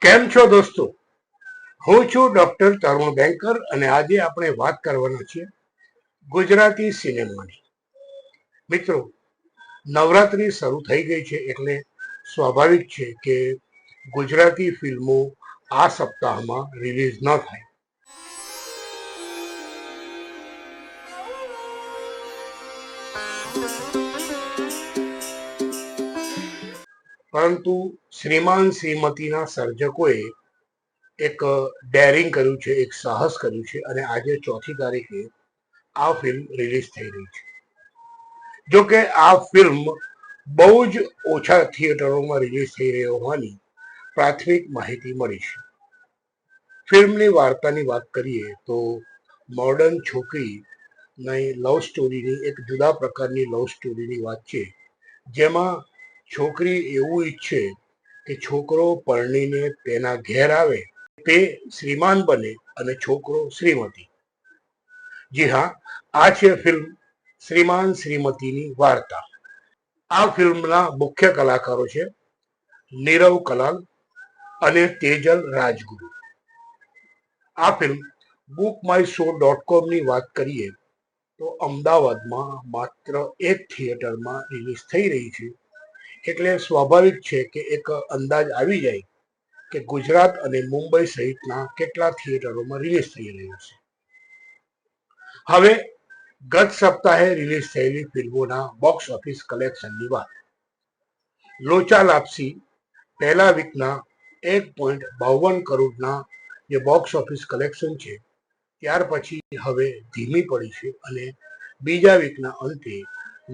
કેમ છો દોસ્તો? હું છું ડોક્ટર તરુણ બેંકર અને આજે આપણે વાત કરવાના છીએ ગુજરાતી સિનેમાની. મિત્રો, નવરાત્રી શરૂ થઈ ગઈ છે એટલે સ્વાભાવિક છે કે ગુજરાતી ફિલ્મો આ સપ્તાહમાં રિલીઝ ન થાય. પરંતુ શ્રીમાન શ્રીમતીના સર્જકોએ એક ડેરિંગ કર્યું છે, એક સાહસ કર્યું છે અને આજે 4મી તારીખે આ ફિલ્મ રિલીઝ થઈ રહી છે. જોકે આ ફિલ્મ બહુ જ ઓછા થિયેટરોમાં રિલીઝ થઈ રહી હોવાની પ્રાથમિક માહિતી મળી છે. ફિલ્મની વાર્તાની વાત કરીએ તો મોડર્ન છોકરીની લવ સ્ટોરીની એક જુદા પ્રકારની લવ સ્ટોરીની વાત છે, જેમાં છોકરી એવું ઈચ્છે કે છોકરો પરણીને તેના ઘેર આવે, તે શ્રીમાન બને અને છોકરો શ્રીમતી. જી હા, આ છે ફિલ્મ શ્રીમાન શ્રીમતીની વાર્તા. આ ફિલ્મના મુખ્ય કલાકારો છે નીરવ કલાલ અને તેજલ રાજગુરુ. આ ફિલ્મ bookmyshow.com ની વાત કરીએ તો અમદાવાદમાં માત્ર એક થિયેટરમાં રિલીઝ થઈ રહી છે, એટલે સ્વાભાવિક છે કે એક અંદાજ આવી જાય કે ગુજરાત અને મુંબઈ સહિતના કેટલા થિયેટરોમાં રિલીઝ થઈ રહ્યું છે. હવે ગત સપ્તાહે રિલીઝ થયેલી ફિલ્મોના બોક્સ ઓફિસ કલેક્શનની વાત. લોચા લાપસી પહેલા વીકના 1.52 કરોડના જે બોક્સ ઓફિસ કલેક્શન છે, ત્યાર પછી હવે ધીમી પડી છે અને બીજા વીકના અંતે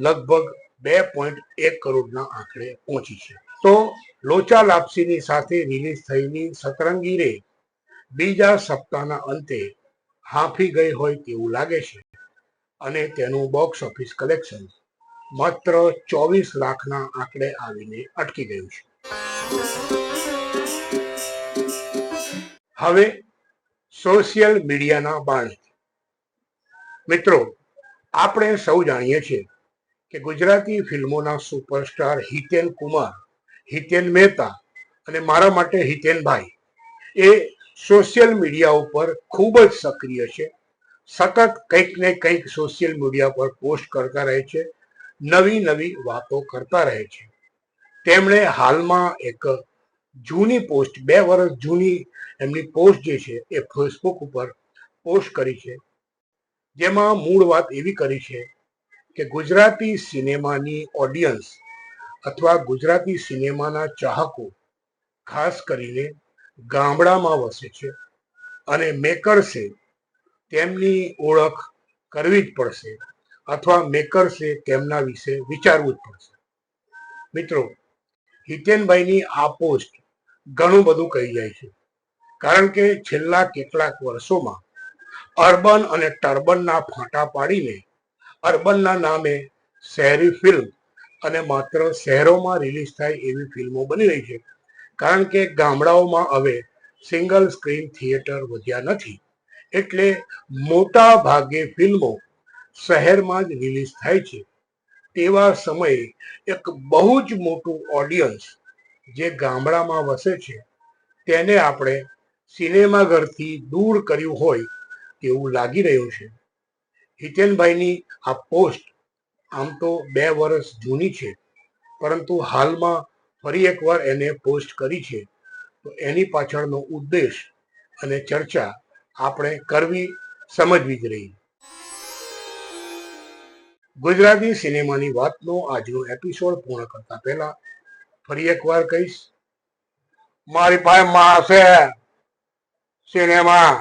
લગભગ 2.1 કરોડના આંકડે પહોંચી છે. તો લોચા લાપસીની સાથે રિલીઝ થયેલી સતરંગી રે બીજા સપ્તાહના અંતે હાંફી ગઈ હોય તેવું લાગે છે અને તેનું બોક્સ ઓફિસ કલેક્શન માત્ર 24 લાખના આંકડે આવીને અટકી ગયું છે. હવે સોશિયલ મીડિયાના બાણે. મિત્રો, આપણે સૌ જાણીએ છીએ કે ગુજરાતી ફિલ્મોના સુપરસ્ટાર હિતેન કુમાર, હિતેન મહેતા અને મારા માટે હિતેનભાઈ એ સોશિયલ મીડિયા ઉપર ખૂબ જ સક્રિય છે. સતત કંઈક ને કંઈક સોશિયલ મીડિયા પર પોસ્ટ કરતા રહે છે, નવી નવી વાતો કરતા રહે છે. તેમણે હાલમાં એક જૂની પોસ્ટ, 2 વર્ષ જૂની એમની પોસ્ટ જે છે એ ફેસબુક ઉપર પોસ્ટ કરી છે, જેમાં મૂળ વાત એવી કરી છે કે ગુજરાતી સિનેમાની ઓડિયન્સ અથવા ગુજરાતી સિનેમાના ચાહકો ખાસ કરીને ગામડામાં વસે છે અને મેકર્સે તેમની ઓળખ કરવી જ પડશે અથવા મેકર્સે તેમના વિશે વિચારવું જ પડશે. મિત્રો, હિતેનભાઈની આ પોસ્ટ ઘણું બધું કહી જાય છે, કારણ કે છેલ્લા કેટલાક વર્ષોમાં અર્બન અને ટર્બનના ફાંટા પાડીને અર્બનના નામે શહેરી ફિલ્મ અને માત્ર શહેરોમાં રિલીઝ થાય એવી ફિલ્મો બની રહી છે, કારણ કે ગામડાઓમાં હવે સિંગલ સ્ક્રીન થિયેટર વધ્યા નથી, એટલે મોટા ભાગે ફિલ્મો શહેરમાં જ રિલીઝ થાય છે. તેવા સમયે એક બહુ જ મોટું ઓડિયન્સ જે ગામડામાં વસે છે, તેને આપણે સિનેમાઘરથી દૂર કર્યું હોય તેવું લાગી રહ્યું છે. હિતેનભાઈની આ પોસ્ટ આમ તો 2 વર્ષ જૂની છે, પરંતુ હાલમાં ફરી એકવાર એને પોસ્ટ કરી છે, તો એની પાછળનો ઉદ્દેશ અને ચર્ચા આપણે કરવી, સમજવી જ રહી. ગુજરાતી સિનેમાની વાતનો આજનો એપિસોડ પૂર્ણ કરતા પહેલા ફરી એકવાર કહીશ, મારી પાસે માસે સિનેમા.